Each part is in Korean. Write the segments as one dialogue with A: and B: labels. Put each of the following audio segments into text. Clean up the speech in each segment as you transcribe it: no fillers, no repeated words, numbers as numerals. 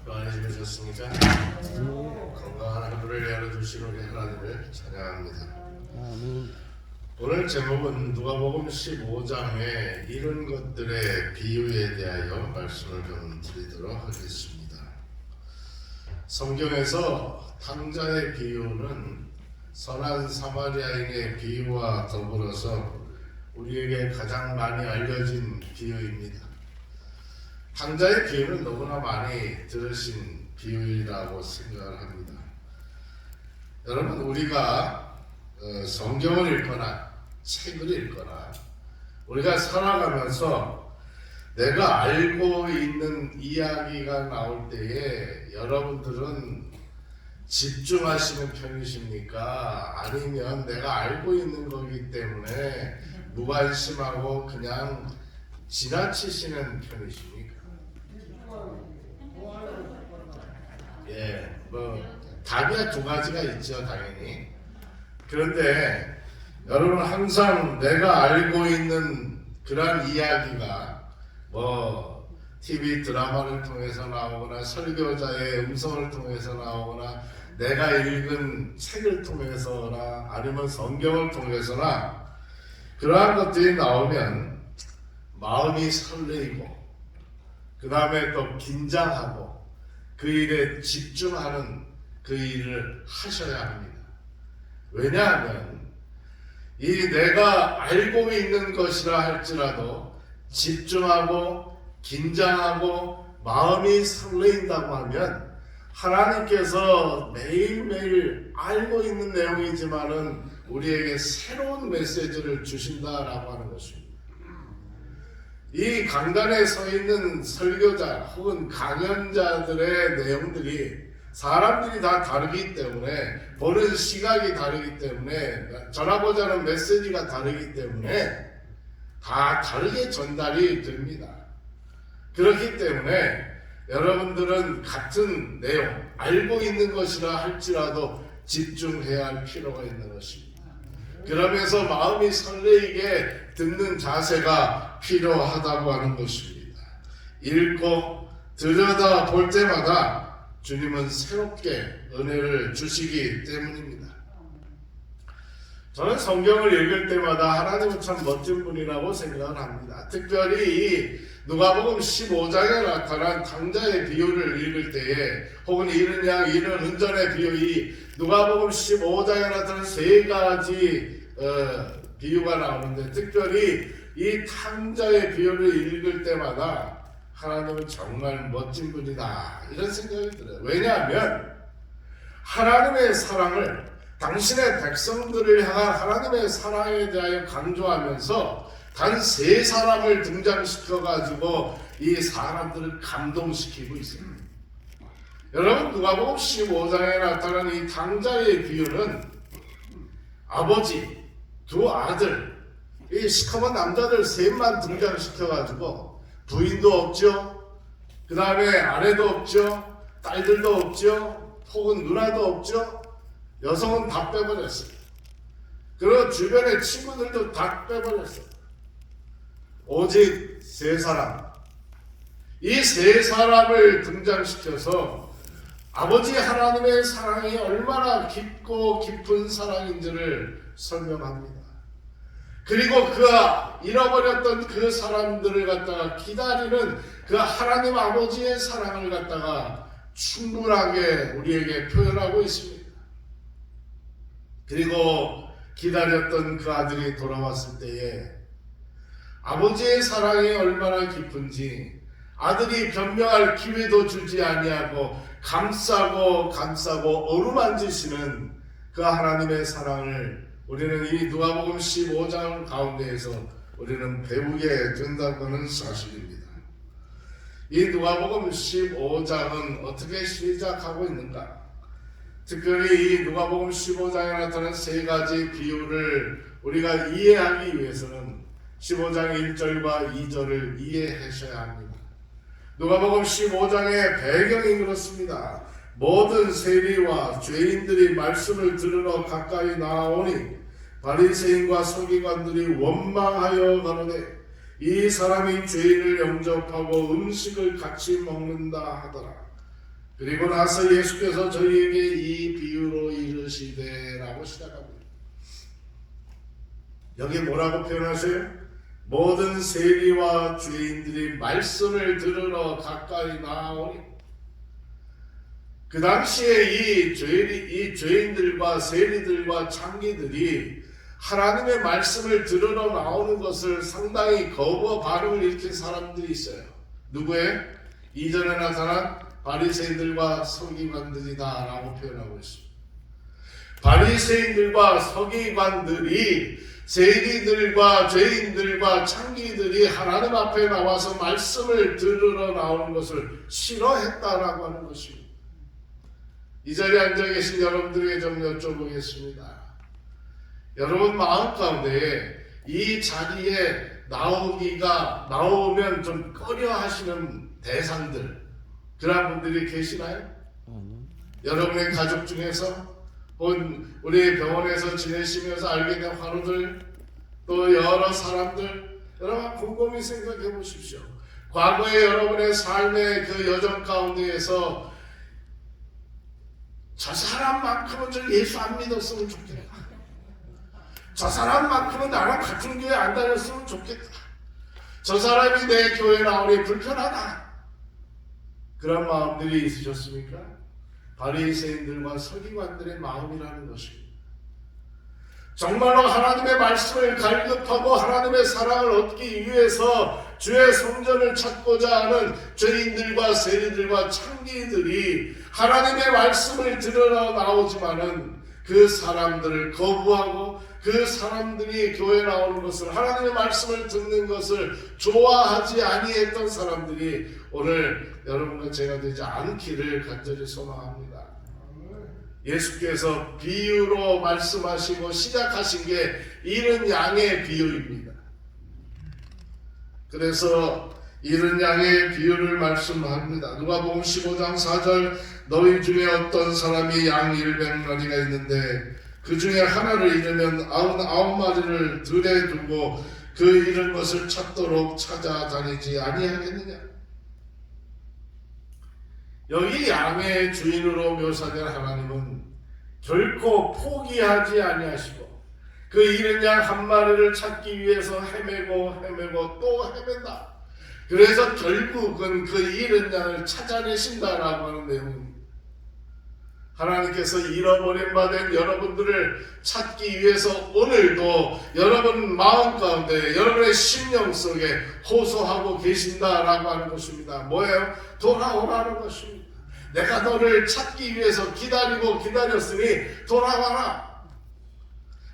A: 많이 지내셨습니까? 건강한 하루를 열어주신 우리 하나님을 찬양합니다. 오늘 제목은 누가복음 15장의 이런 것들의 비유에 대하여 말씀을 좀 드리도록 하겠습니다. 성경에서 탕자의 비유는 선한 사마리아인의 비유와 더불어서 우리에게 가장 많이 알려진 비유입니다. 탕자의 비유는 너무나 많이 들으신 비유라고 생각을 합니다. 여러분, 우리가 성경을 읽거나 책을 읽거나 우리가 살아가면서 내가 알고 있는 이야기가 나올 때에 여러분들은 집중하시는 편이십니까? 아니면 내가 알고 있는 거기 때문에 무관심하고 그냥 지나치시는 편이십니까? 답이 두 가지가 있죠, 당연히. 그런데 여러분, 항상 내가 알고 있는 그런 이야기가 TV 드라마를 통해서 나오거나 설교자의 음성을 통해서 나오거나 내가 읽은 책을 통해서나 아니면 성경을 통해서나 그러한 것들이 나오면 마음이 설레이고 그 다음에 또 긴장하고 그 일에 집중하는 그 일을 하셔야 합니다. 왜냐하면 이 내가 알고 있는 것이라 할지라도 집중하고 긴장하고 마음이 설레인다고 하면 하나님께서 매일매일 알고 있는 내용이지만은 우리에게 새로운 메시지를 주신다라고 하는 것입니다. 이 강단에 서 있는 설교자 혹은 강연자들의 내용들이 사람들이 다 다르기 때문에 보는 시각이 다르기 때문에 전하고자 하는 메시지가 다르기 때문에 다 다르게 전달이 됩니다. 그렇기 때문에 여러분들은 같은 내용 알고 있는 것이라 할지라도 집중해야 할 필요가 있는 것입니다. 그러면서 마음이 설레이게 듣는 자세가 필요하다고 하는 것입니다. 읽고 들여다 볼 때마다 주님은 새롭게 은혜를 주시기 때문입니다. 저는 성경을 읽을 때마다 하나님은 참 멋진 분이라고 생각을 합니다. 특별히 이 누가복음 15장에 나타난 탕자의 비유를 읽을 때에 혹은 이른 양 이른 은전의 비유, 이 누가복음 15장에 나타난 세 가지 비유가 나오는데 특별히 이 탕자의 비유를 읽을 때마다 하나님은 정말 멋진 분이다 이런 생각이 들어요. 왜냐하면 하나님의 사랑을 당신의 백성들을 향한 하나님의 사랑에 대하여 강조하면서 단 세 사람을 등장시켜 가지고 이 사람들을 감동시키고 있습니다. 여러분, 누가복음 15장에 나타난 이 탕자의 비유는 아버지, 두 아들, 이 시커먼 남자들 셋만 등장시켜 가지고 부인도 없죠. 그 다음에 아내도 없죠. 딸들도 없죠. 혹은 누나도 없죠. 여성은 다 빼버렸어요. 그리고 주변의 친구들도 다 빼버렸어요. 오직 세 사람. 이 세 사람을 등장시켜서 아버지 하나님의 사랑이 얼마나 깊고 깊은 사랑인지를 설명합니다. 그리고 그 잃어버렸던 그 사람들을 갖다가 기다리는 그 하나님 아버지의 사랑을 갖다가 충분하게 우리에게 표현하고 있습니다. 그리고 기다렸던 그 아들이 돌아왔을 때에 아버지의 사랑이 얼마나 깊은지 아들이 변명할 기회도 주지 아니하고 감싸고 어루만지시는 그 하나님의 사랑을 우리는 이 누가복음 15장 가운데에서 우리는 배우게 된다는 사실입니다. 이 누가복음 15장은 어떻게 시작하고 있는가? 특별히 이 누가복음 15장에 나타난 세 가지 비유를 우리가 이해하기 위해서는 15장 1절과 2절을 이해하셔야 합니다. 누가복음 15장의 배경이 그렇습니다. 모든 세리와 죄인들이 말씀을 들으러 가까이 나아오니 바리새인과 서기관들이 원망하여 가로되 이 사람이 죄인을 영접하고 음식을 같이 먹는다 하더라. 그리고 나서 예수께서 저희에게 이 비유로 이르시되라고 시작합니다. 여기 뭐라고 표현하세요? 모든 세리와 죄인들이 말씀을 들으러 가까이 나오니. 그 당시에 이 죄인들과 세리들과 창기들이 하나님의 말씀을 들으러 나오는 것을 상당히 거부와 반응을 일으킨 사람들이 있어요. 누구예요? 이전에 나타난 바리새인들과 서기관들이다 라고 표현하고 있습니다. 바리새인들과 서기관들이 세리들과 죄인들과 창기들이 하나님 앞에 나와서 말씀을 들으러 나오는 것을 싫어했다라고 하는 것입니다. 이 자리에 앉아 계신 여러분들에게 좀 여쭤보겠습니다. 여러분 마음 가운데 이 자리에 나오면 좀 꺼려 하시는 대상들, 그런 분들이 계시나요? 여러분의 가족 중에서, 혹은 우리 병원에서 지내시면서 알게 된 환우들, 또 여러 사람들, 여러분 곰곰이 생각해 보십시오. 과거에 여러분의 삶의 그 여정 가운데에서 저 사람만큼은 저 예수 안 믿었으면 좋겠다. 저 사람만큼은 나랑 같은 교회 안 다녔으면 좋겠다. 저 사람이 내 교회 나오니 불편하다. 그런 마음들이 있으셨습니까? 바리새인들과 서기관들의 마음이라는 것입니다. 정말로 하나님의 말씀을 갈급하고 하나님의 사랑을 얻기 위해서 주의 성전을 찾고자 하는 죄인들과 세리들과 창기들이 하나님의 말씀을 들으러 나오지만은 그 사람들을 거부하고 그 사람들이 교회 나오는 것을, 하나님의 말씀을 듣는 것을 좋아하지 아니했던 사람들이 오늘 여러분과 제가 되지 않기를 간절히 소망합니다. 예수께서 비유로 말씀하시고 시작하신 게 이른 양의 비유입니다. 그래서 이른 양의 비유를 말씀합니다. 누가복음 15장 4절, 너희 중에 어떤 사람이 양 100마리가 있는데 그 중에 하나를 잃으면 99마리를 들에 두고 그 잃은 것을 찾도록 찾아다니지 아니하겠느냐. 여기 양의 주인으로 묘사된 하나님은 결코 포기하지 아니하시고 그 잃은 양 한 마리를 찾기 위해서 헤매고 또 헤맨다. 그래서 결국은 그 잃은 양을 찾아내신다라고 하는 내용입니다. 하나님께서 잃어버린 바 된 여러분들을 찾기 위해서 오늘도 여러분 마음 가운데, 여러분의 심령 속에 호소하고 계신다라고 하는 것입니다. 뭐예요? 돌아오라는 것입니다. 내가 너를 찾기 위해서 기다렸으니 돌아와라.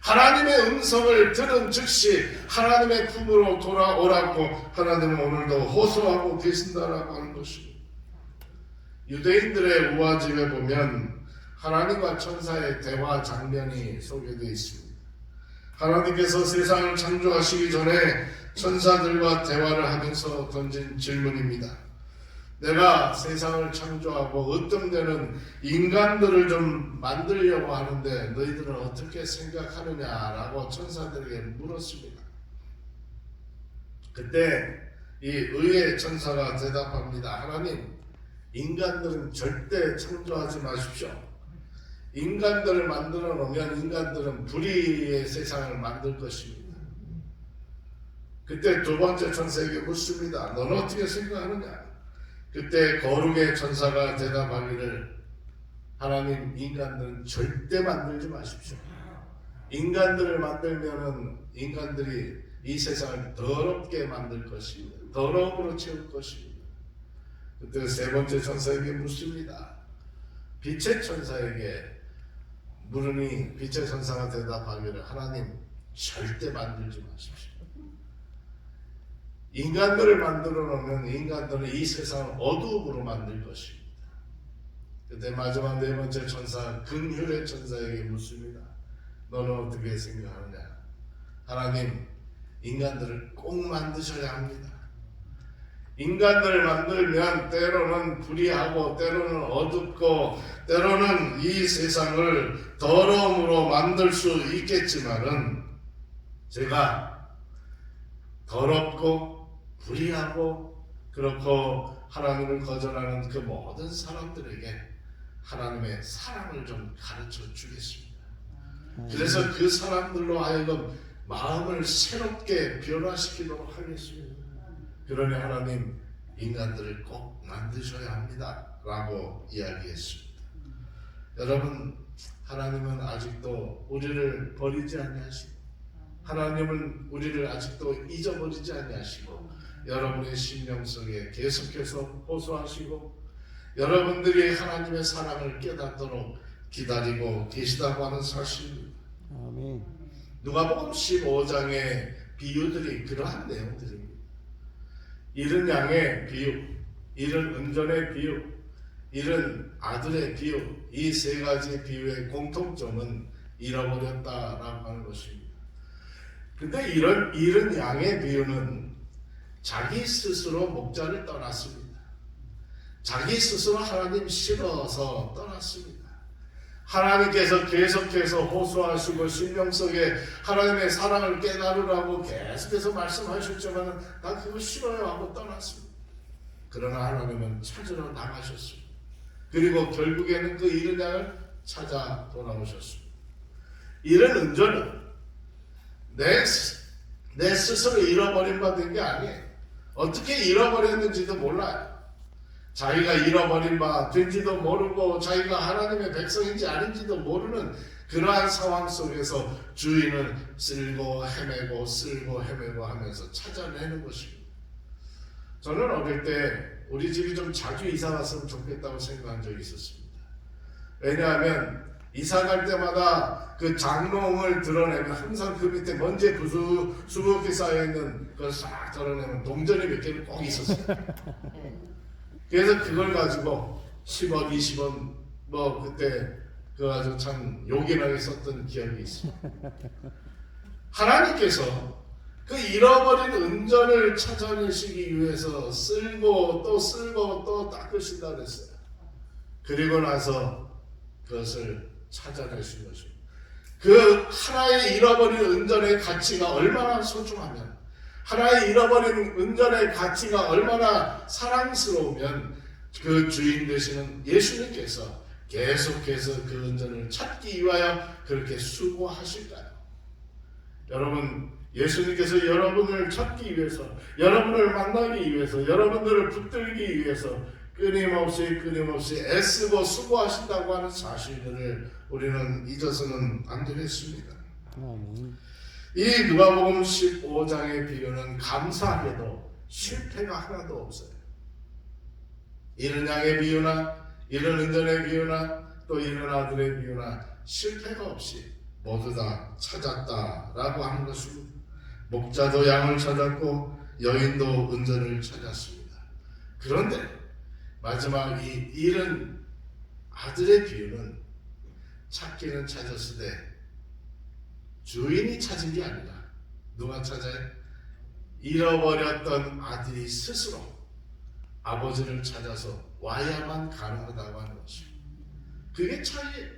A: 하나님의 음성을 들은 즉시 하나님의 품으로 돌아오라고 하나님은 오늘도 호소하고 계신다라고 하는 것입니다. 유대인들의 우화집에 보면 하나님과 천사의 대화 장면이 소개되어 있습니다. 하나님께서 세상을 창조하시기 전에 천사들과 대화를 하면서 던진 질문입니다. 내가 세상을 창조하고 어떤 데는 인간들을 좀 만들려고 하는데 너희들은 어떻게 생각하느냐라고 천사들에게 물었습니다. 그때 이 의의 천사가 대답합니다. 하나님, 인간들은 절대 창조하지 마십시오. 인간들을 만들어 놓으면 인간들은 불의의 세상을 만들 것입니다. 그때 두 번째 천사에게 묻습니다. 너는 어떻게 생각하느냐? 그때 거룩의 천사가 대답하기를, 하나님, 인간들은 절대 만들지 마십시오. 인간들을 만들면은 인간들이 이 세상을 더럽게 만들 것입니다. 더러움으로 채울 것입니다. 그때 세 번째 천사에게 묻습니다. 빛의 천사에게 물으니 빛의 천사가 대답하기를, 하나님, 절대 만들지 마십시오. 인간들을 만들어 놓으면 인간들은 이 세상을 어두움으로 만들 것입니다. 그때 마지막 네 번째 천사, 긍휼의 천사에게 묻습니다. 너는 어떻게 생각하느냐? 하나님, 인간들을 꼭 만드셔야 합니다. 인간들을 만들면 때로는 불의하고 때로는 어둡고 때로는 이 세상을 더러움으로 만들 수 있겠지만은 제가 더럽고 불의하고 그렇고 하나님을 거절하는 그 모든 사람들에게 하나님의 사랑을 좀 가르쳐 주겠습니다. 그래서 그 사람들로 하여금 마음을 새롭게 변화시키도록 하겠습니다. 그러니 하나님 인간들을 꼭 만드셔야 합니다 라고 이야기했습니다. 여러분, 하나님은 아직도 우리를 버리지 아니하시고 하나님은 우리를 아직도 잊어버리지 아니하시고 여러분의 심령 속에 계속해서 호소하시고 여러분들이 하나님의 사랑을 깨닫도록 기다리고 계시다고 하는 사실입니다.
B: 아멘.
A: 누가복음 15장의 비유들이 그러한 내용들입니다. 잃은 양의 비유, 잃은 은전의 비유, 잃은 아들의 비유, 이 세 가지 비유의 공통점은 잃어버렸다라고 하는 것입니다. 근데 이런 잃은 양의 비유는 자기 스스로 목자를 떠났습니다. 자기 스스로 하나님 싫어서 떠났습니다. 하나님께서 계속해서 호소하시고 심령 속에 하나님의 사랑을 깨달으라고 계속해서 말씀하셨지만 난 그거 싫어요 하고 떠났습니다. 그러나 하나님은 찾으러 나가셨습니다. 그리고 결국에는 그 잃은 양을 찾아 돌아오셨습니다. 잃은 은전은 내 스스로 잃어버린 바 된 게 아니에요. 어떻게 잃어버렸는지도 몰라요. 자기가 잃어버린 바 된지도 모르고 자기가 하나님의 백성인지 아닌지도 모르는 그러한 상황 속에서 주인은 쓸고 헤매고 쓸고 헤매고 하면서 찾아내는 것입니다. 저는 어릴 때 우리 집이 좀 자주 이사 갔으면 좋겠다고 생각한 적이 있었습니다. 왜냐하면 이사 갈 때마다 그 장롱을 드러내면 항상 그 밑에 먼지에 수북히 쌓여있는 그걸 싹 드러내면 동전이 몇 개는 꼭 있었어요. 그래서 그걸 가지고 10원, 20원 뭐 그때 그거 가지고 참 요긴하게 썼던 기억이 있습니다. 하나님께서 그 잃어버린 은전을 찾아내시기 위해서 쓸고 또 닦으신다 그랬어요. 그리고 나서 그것을 찾아내신 것입니다. 그 하나의 잃어버린 은전의 가치가 얼마나 소중하면, 하나의 잃어버린 은전의 가치가 얼마나 사랑스러우면 그 주인 되시는 예수님께서 계속해서 그 은전을 찾기 위하여 그렇게 수고하실까요? 여러분, 예수님께서 여러분을 찾기 위해서, 여러분을 만나기 위해서, 여러분들을 붙들기 위해서 끊임없이 애쓰고 수고하신다고 하는 사실들을 우리는 잊어서는 안 되겠습니다. 이 누가복음 15장의 비유는 감사하게도 실패가 하나도 없어요. 잃은 양의 비유나 잃은 은전의 비유나 또 잃은 아들의 비유나 실패가 없이 모두 다 찾았다라고 하는 것입니다. 목자도 양을 찾았고 여인도 은전을 찾았습니다. 그런데 마지막 이 잃은 아들의 비유는 찾기는 찾았으되 주인이 찾은 게 아니라 누가 찾아요? 잃어버렸던 아들이 스스로 아버지를 찾아서 와야만 가능하다고 하는 것입니다. 그게 차이예요.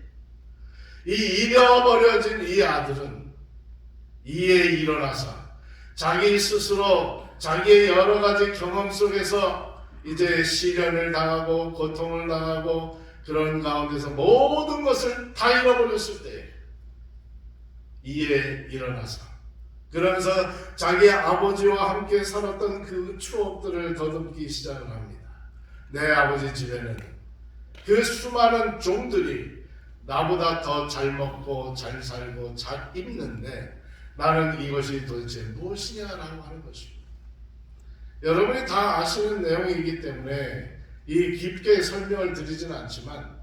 A: 이 잃어버려진 이 아들은 이에 일어나서 자기 스스로 자기의 여러 가지 경험 속에서 이제 시련을 당하고 고통을 당하고 그런 가운데서 모든 것을 다 잃어버렸을 때 이에 일어나서 그러면서 자기 아버지와 함께 살았던 그 추억들을 더듬기 시작을 합니다. 내 아버지 집에는 그 수많은 종들이 나보다 더 잘 먹고 잘 살고 잘 입는데 나는 이것이 도대체 무엇이냐라고 하는 것입니다. 여러분이 다 아시는 내용이기 때문에 이 깊게 설명을 드리지는 않지만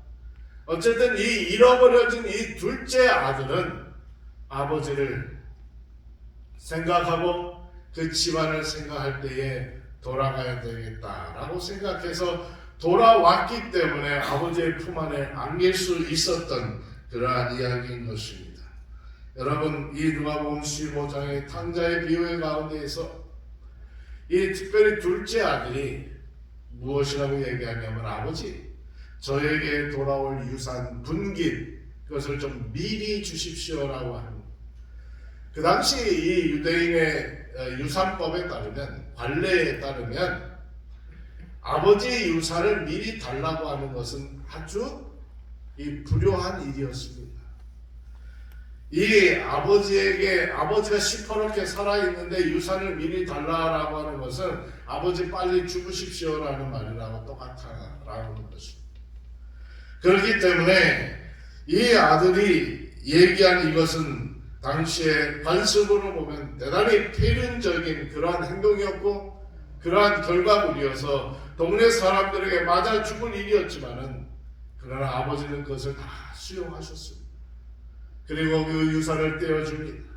A: 어쨌든 이 잃어버려진 이 둘째 아들은 아버지를 생각하고 그 집안을 생각할 때에 돌아가야 되겠다라고 생각해서 돌아왔기 때문에 아버지의 품 안에 안길 수 있었던 그러한 이야기인 것입니다. 여러분, 이 누가복음 15장의 탕자의 비유의 가운데에서 이 특별히 둘째 아들이 무엇이라고 얘기하냐면 아버지, 저에게 돌아올 유산 분깃 그것을 좀 미리 주십시오라고 합니다. 그 당시 이 유대인의 유산법에 따르면 관례에 따르면 아버지의 유산을 미리 달라고 하는 것은 아주 불효한 일이었습니다. 이 아버지가 시퍼렇게 살아있는데 유산을 미리 달라고 하는 것은 아버지 빨리 죽으십시오라는 말이라고 똑같다라는 것입니다. 그렇기 때문에 이 아들이 얘기한 이것은 당시에 관습으로 보면 대단히 필연적인 그러한 행동이었고 그러한 결과물이어서 동네 사람들에게 맞아 죽을 일이었지만은 그러나 아버지는 그것을 다 수용하셨습니다. 그리고 그 유산을 떼어줍니다.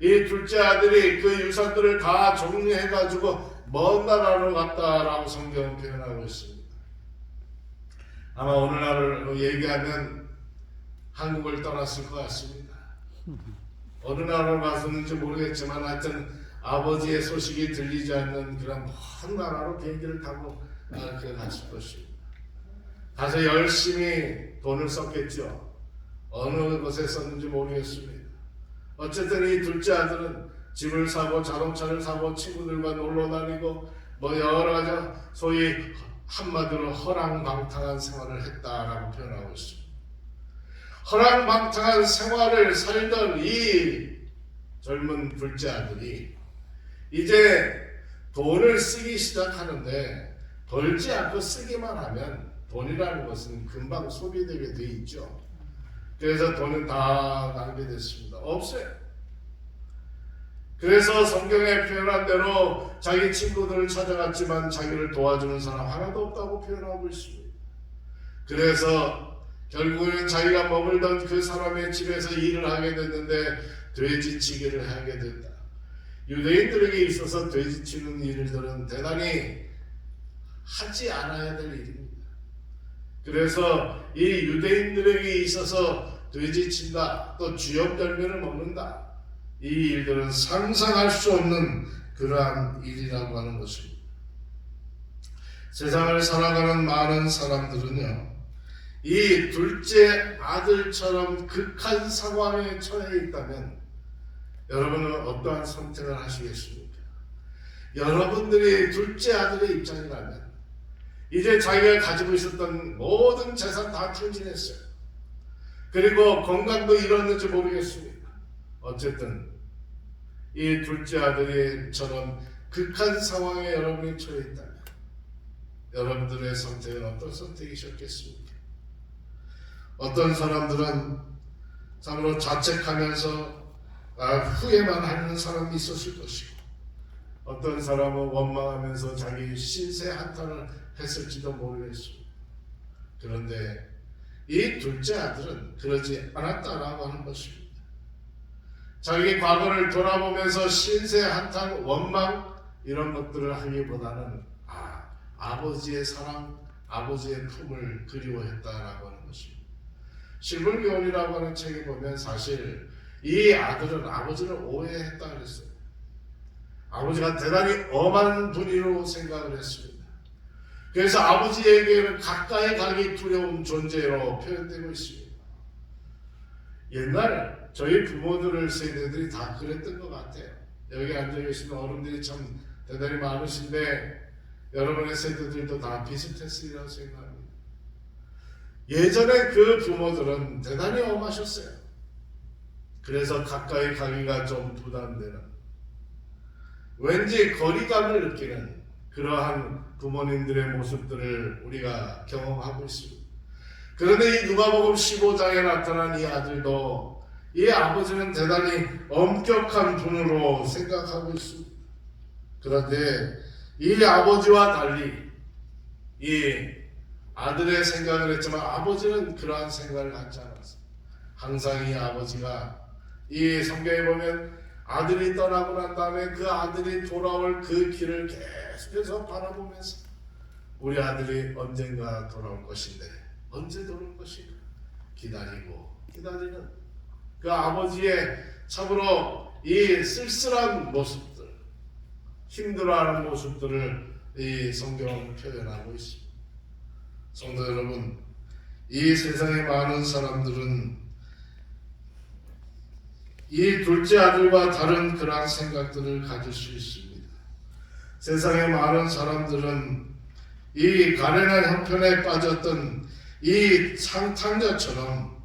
A: 이 둘째 아들이 그 유산들을 다 정리해가지고 먼 나라로 갔다라고 성경은 표현하고 있습니다. 아마 오늘날을 얘기하면 한국을 떠났을 것 같습니다. 어느 나라로 갔었는지 모르겠지만 하여튼 아버지의 소식이 들리지 않는 그런 먼 나라로 비행기를 타고 갔을 것입니다. 가서 열심히 돈을 썼겠죠. 어느 곳에 썼는지 모르겠습니다. 어쨌든 이 둘째 아들은 집을 사고 자동차를 사고 친구들과 놀러 다니고 뭐 여러 가지 소위 한마디로 허랑방탕한 생활을 했다라고 표현하고 있습니다. 허랑방탕한 생활을 살던 이 젊은 둘째 아들이 이제 돈을 쓰기 시작하는데 벌지 않고 쓰기만 하면 돈이라는 것은 금방 소비되게 돼 있죠. 그래서 돈은 다 낭비됐습니다. 없어요. 그래서 성경에 표현한 대로 자기 친구들을 찾아갔지만 자기를 도와주는 사람 하나도 없다고 표현하고 있습니다. 그래서 결국에는 자기가 머물던 그 사람의 집에서 일을 하게 됐는데 돼지치기를 하게 된다. 유대인들에게 있어서 돼지치는 일들은 대단히 하지 않아야 될 일입니다. 그래서 이 유대인들에게 있어서 돼지친다, 또 쥐염 열매를 먹는다, 이 일들은 상상할 수 없는 그러한 일이라고 하는 것입니다. 세상을 살아가는 많은 사람들은요, 이 둘째 아들처럼 극한 상황에 처해 있다면 여러분은 어떠한 선택을 하시겠습니까? 여러분들이 둘째 아들의 입장이라면 이제 자기가 가지고 있었던 모든 재산 다 탕진했어요. 그리고 건강도 잃었는지 모르겠습니다. 어쨌든 이 둘째 아들처럼 극한 상황에 여러분이 처해 있다면 여러분들의 선택은 어떤 선택이셨겠습니까? 어떤 사람들은 참으로 자책하면서 후회만 하는 사람이 있었을 것이고, 어떤 사람은 원망하면서 자기 신세 한탄을 했을지도 모르겠습니다. 그런데 이 둘째 아들은 그러지 않았다라고 하는 것입니다. 자기 과거를 돌아보면서 신세 한탄, 원망 이런 것들을 하기보다는 아버지의 사랑, 아버지의 품을 그리워했다라고 하는 것입니다. 실물교훈이라고 하는 책에 보면 사실 이 아들은 아버지를 오해했다 그랬어요. 아버지가 대단히 엄한 분이라고 생각을 했습니다. 그래서 아버지에게는 가까이 가기 두려운 존재로 표현되고 있습니다. 옛날 저희 부모들 세대들이 다 그랬던 것 같아요. 여기 앉아계시는 어른들이 참 대단히 많으신데 여러분의 세대들도 다 비슷했으리라고 생각합니다. 예전에 그 부모들은 대단히 엄하셨어요. 그래서 가까이 가기가 좀 부담되는, 왠지 거리감을 느끼는 그러한 부모님들의 모습들을 우리가 경험하고 있습니다. 그런데 이 누가복음 15장에 나타난 이 아들도 이 아버지는 대단히 엄격한 분으로 생각하고 있습니다. 그런데 이 아버지와 달리 이 아들의 생각을 했지만 아버지는 그러한 생각을 갖지 않았어요. 항상 이 아버지가 이 성경에 보면 아들이 떠나고 난 다음에 그 아들이 돌아올 그 길을 계속해서 바라보면서 우리 아들이 언젠가 돌아올 것인데 언제 돌아올 것인가 기다리는 그 아버지의 참으로 이 쓸쓸한 모습들, 힘들어하는 모습들을 이 성경은 표현하고 있습니다. 성도 여러분, 이 세상에 많은 사람들은 이 둘째 아들과 다른 그러한 생각들을 가질 수 있습니다. 세상에 많은 사람들은 이 가련한 형편에 빠졌던 이 탕자처럼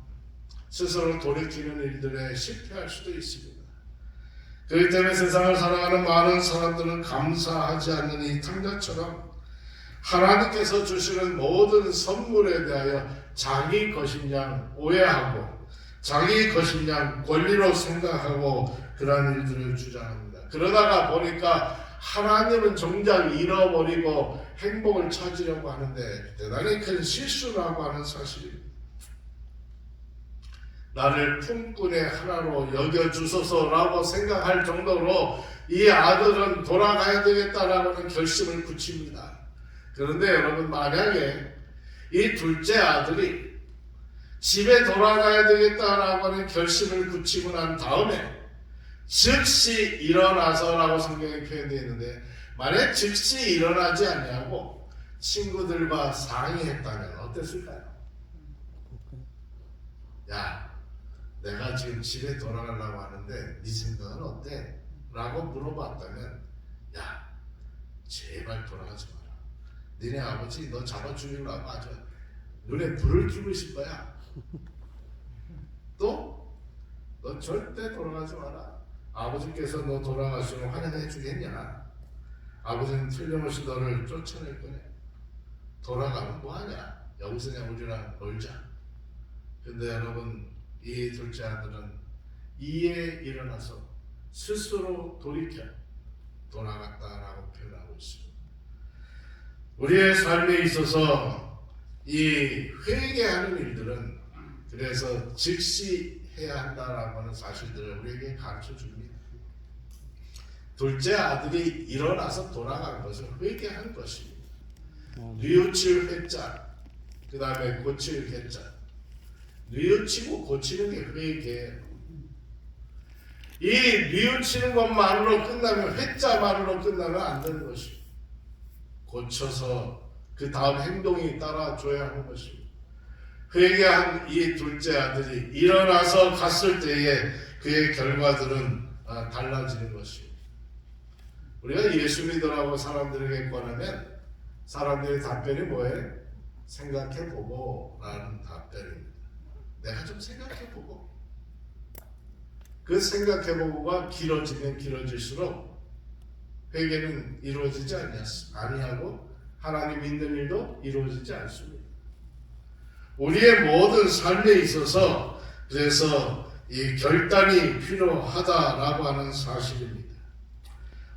A: 스스로 돌이키는 일들에 실패할 수도 있습니다. 그렇기 때문에 세상을 살아가는 많은 사람들은 감사하지 않는 이 탕자처럼 하나님께서 주시는 모든 선물에 대하여 자기 것인 양 오해하고 자기 것인 양 권리로 생각하고 그러한 일들을 주장합니다. 그러다가 보니까 하나님은 정작 잃어버리고 행복을 찾으려고 하는데 대단히 큰 실수라고 하는 사실입니다. 나를 품꾼의 하나로 여겨주소서라고 생각할 정도로 이 아들은 돌아가야 되겠다라고 하는 결심을 굳힙니다. 그런데 여러분, 만약에 이 둘째 아들이 집에 돌아가야 되겠다라고 하는 결심을 굳히고 난 다음에 즉시 일어나서라고 성경에 표현되어 있는데, 만약 즉시 일어나지 않냐고 친구들과 상의했다면 어땠을까요? 야, 내가 지금 집에 돌아가려고 하는데 네 생각은 어때? 라고 물어봤다면, 야, 제발 돌아가지 마라. 너네 아버지 너 잡아 죽이려고 아주 눈에 불을 켜고 있을 거야. 또 너 절대 돌아가지 마라. 아버지께서 너 돌아가시면 환영해 주겠냐? 아버지는 틀림없이 너를 쫓아낼 거냐? 돌아가면 뭐하냐? 여기서 그냥 우리랑 놀자. 근데 여러분, 이 둘째 아들은 이에 일어나서 스스로 돌이켜 돌아갔다라고 표현하고 있습니다. 우리의 삶에 있어서 이 회개하는 일들은 그래서 즉시 해야 한다라고 하는 사실들을 우리에게 가르쳐 줍니다. 둘째 아들이 일어나서 돌아간 것은 회개한 것입니다. 뉘우칠 회자, 그 다음에 고칠 개자. 뉘우치고 고치는 게 회개예요. 이 뉘우치는 것만으로 끝나면, 회자만으로 끝나면 안 되는 것입니다. 고쳐서 그 다음 행동이 따라줘야 하는 것입니다. 회개한 이 둘째 아들이 일어나서 갔을 때에 그의 결과들은 달라지는 것입니다. 우리가 예수 믿으라고 사람들에게 권하면 사람들의 답변이 뭐예요? 생각해보고 라는 답변입니다. 내가 좀 생각해보고. 그 생각해보고가 길어지면 길어질수록 회개는 이루어지지 아니하고 하나님 믿는 일도 이루어지지 않습니다. 우리의 모든 삶에 있어서 그래서 이 결단이 필요하다라고 하는 사실입니다.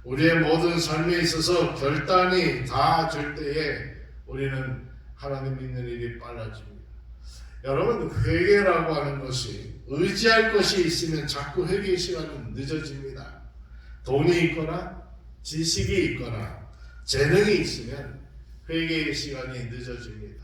A: 우리의 모든 삶에 있어서 결단이 다 될 때에 우리는 하나님 믿는 일이 빨라집니다. 여러분, 회개라고 하는 것이 의지할 것이 있으면 자꾸 회개 시간은 늦어집니다. 돈이 있거나 지식이 있거나 재능이 있으면 회개의 시간이 늦어집니다.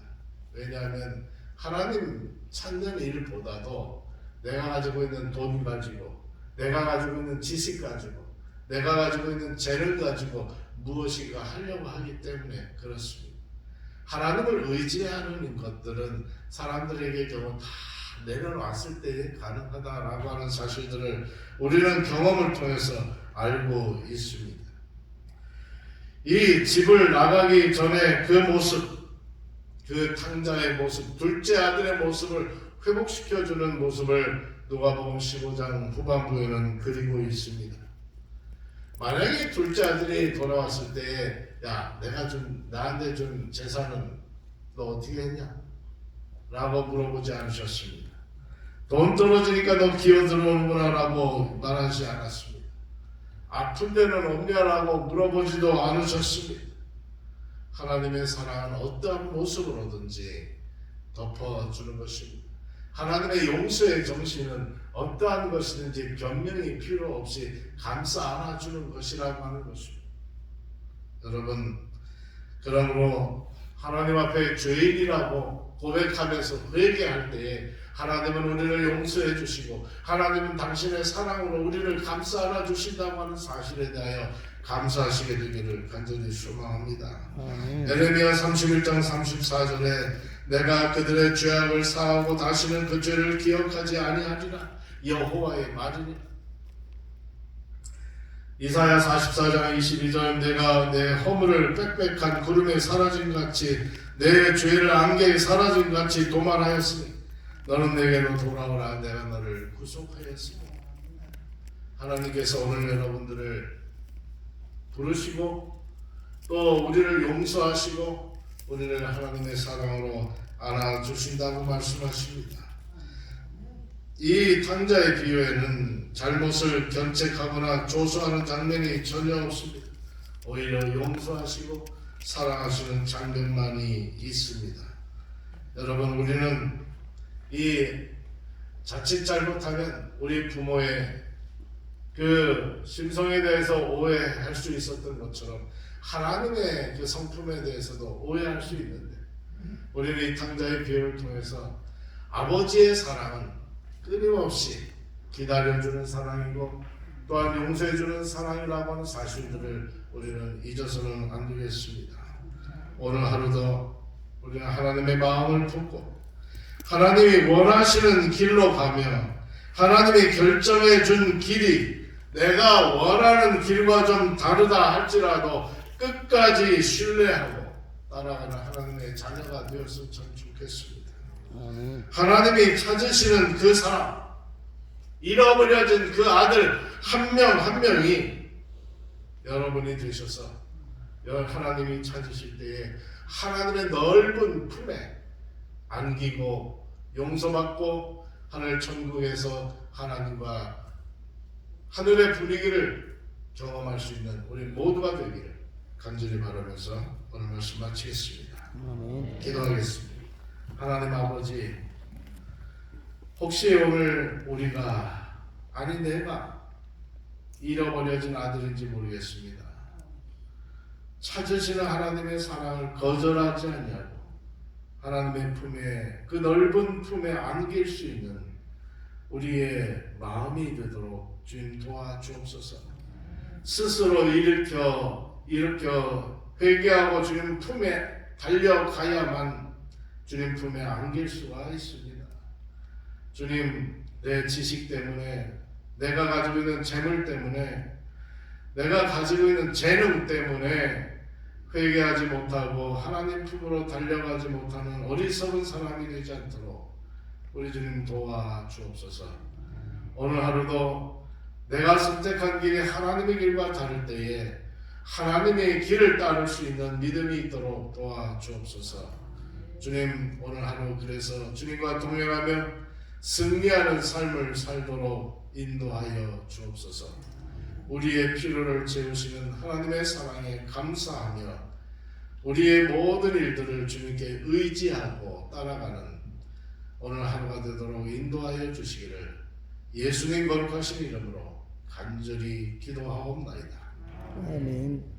A: 왜냐하면 하나님 찾는 일보다도 내가 가지고 있는 돈 가지고, 내가 가지고 있는 지식 가지고, 내가 가지고 있는 재능 가지고 무엇인가 하려고 하기 때문에 그렇습니다. 하나님을 의지하는 것들은 사람들에게 경우 다 내려놨을 때에 가능하다라고 하는 사실들을 우리는 경험을 통해서 알고 있습니다. 이 집을 나가기 전에 그 모습, 그 탕자의 모습, 둘째 아들의 모습을 회복시켜주는 모습을 누가복음 15장 후반부에는 그리고 있습니다. 만약에 둘째 아들이 돌아왔을 때, 야, 내가 나한테 준 재산은 너 어떻게 했냐? 라고 물어보지 않으셨습니다. 돈 떨어지니까 너 기어 들어오는구나 라고 말하지 않았습니다. 아픈 데는 없냐라고 물어보지도 않으셨습니다. 하나님의 사랑은 어떠한 모습으로든지 덮어주는 것입니다. 하나님의 용서의 정신은 어떠한 것이든지 변명이 필요 없이 감싸 안아주는 것이라고 하는 것입니다. 여러분, 그러므로 하나님 앞에 죄인이라고 고백하면서 회개할 때에 하나님은 우리를 용서해 주시고 하나님은 당신의 사랑으로 우리를 감싸 안아 주신다고 하는 사실에 대하여 감사하시게 되기를 간절히 소망합니다. 예레미야 31장 34절에 내가 그들의 죄악을 사하고 다시는 그 죄를 기억하지 아니하리라 여호와의 말이니라. 이사야 44장 22절 내가 내 허물을 빽빽한 구름에 사라진 같이 내 죄를 안개에 사라진 같이 도말하였으니 너는 내게로 돌아오라. 내가 너를 구속하였으니. 하나님께서 오늘 여러분들을 부르시고 또 우리를 용서하시고 우리를 하나님의 사랑으로 안아주신다고 말씀하십니다. 이 탕자의 비유에는 잘못을 견책하거나 조소하는 장면이 전혀 없습니다. 오히려 용서하시고 사랑하시는 장면만이 있습니다. 여러분, 우리는 이 자칫 잘못하면 우리 부모의 그 심성에 대해서 오해할 수 있었던 것처럼 하나님의 그 성품에 대해서도 오해할 수 있는데, 우리는 이 탕자의 비유를 통해서 아버지의 사랑은 끊임없이 기다려주는 사랑이고 또한 용서해주는 사랑이라고 하는 사실들을 우리는 잊어서는 안 되겠습니다. 오늘 하루도 우리는 하나님의 마음을 품고 하나님이 원하시는 길로 가며 하나님이 결정해 준 길이 내가 원하는 길과 좀 다르다 할지라도 끝까지 신뢰하고 따라가는 하나님의 자녀가 되었으면 참 좋겠습니다. 하나님이 찾으시는 그 사람, 잃어버려진 그 아들 한 명 한 명이 여러분이 되셔서 하나님이 찾으실 때에 하나님의 넓은 품에 안기고 용서받고 하늘 천국에서 하나님과 하늘의 분위기를 경험할 수 있는 우리 모두가 되기를 간절히 바라면서 오늘 말씀 마치겠습니다. 기도하겠습니다. 하나님 아버지, 혹시 오늘 우리가 아니 내가 잃어버려진 아들인지 모르겠습니다. 찾으시는 하나님의 사랑을 거절하지 않냐고 하나님의 품에 그 넓은 품에 안길 수 있는 우리의 마음이 되도록 주님 도와주옵소서. 스스로 일으켜 회개하고 주님 품에 달려가야만 주님 품에 안길 수가 있습니다. 주님, 내 지식 때문에, 내가 가지고 있는 재물 때문에, 내가 가지고 있는 재능 때문에 회개하지 못하고 하나님 품으로 달려가지 못하는 어리석은 사람이 되지 않도록 우리 주님 도와주옵소서. 오늘 하루도 내가 선택한 길이 하나님의 길과 다를 때에 하나님의 길을 따를 수 있는 믿음이 있도록 도와주옵소서. 주님, 오늘 하루 그래서 주님과 동행하며 승리하는 삶을 살도록 인도하여 주옵소서. 우리의 필요를 채우시는 하나님의 사랑에 감사하며 우리의 모든 일들을 주님께 의지하고 따라가는 오늘 하루가 되도록 인도하여 주시기를 예수님 거룩하신 이름으로 간절히 기도하옵나이다.
B: 아멘.